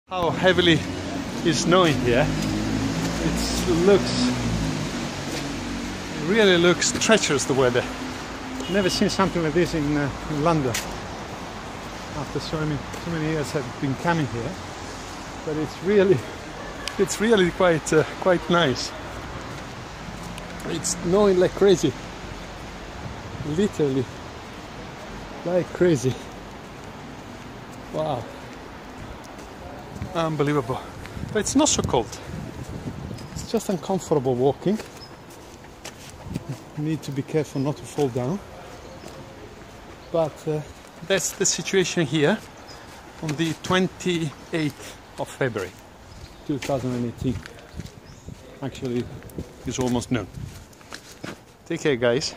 How heavily is snowing here. It really looks treacherous, the weather. Never seen something like this in London. After so many years I've been coming here, but it's really quite nice. It's snowing like crazy, literally like crazy. Wow. Unbelievable. But it's not so cold. It's just uncomfortable walking. You need to be careful not to fall down. But that's the situation here on the 28th of February 2018. Actually, it's almost noon. Take care, guys.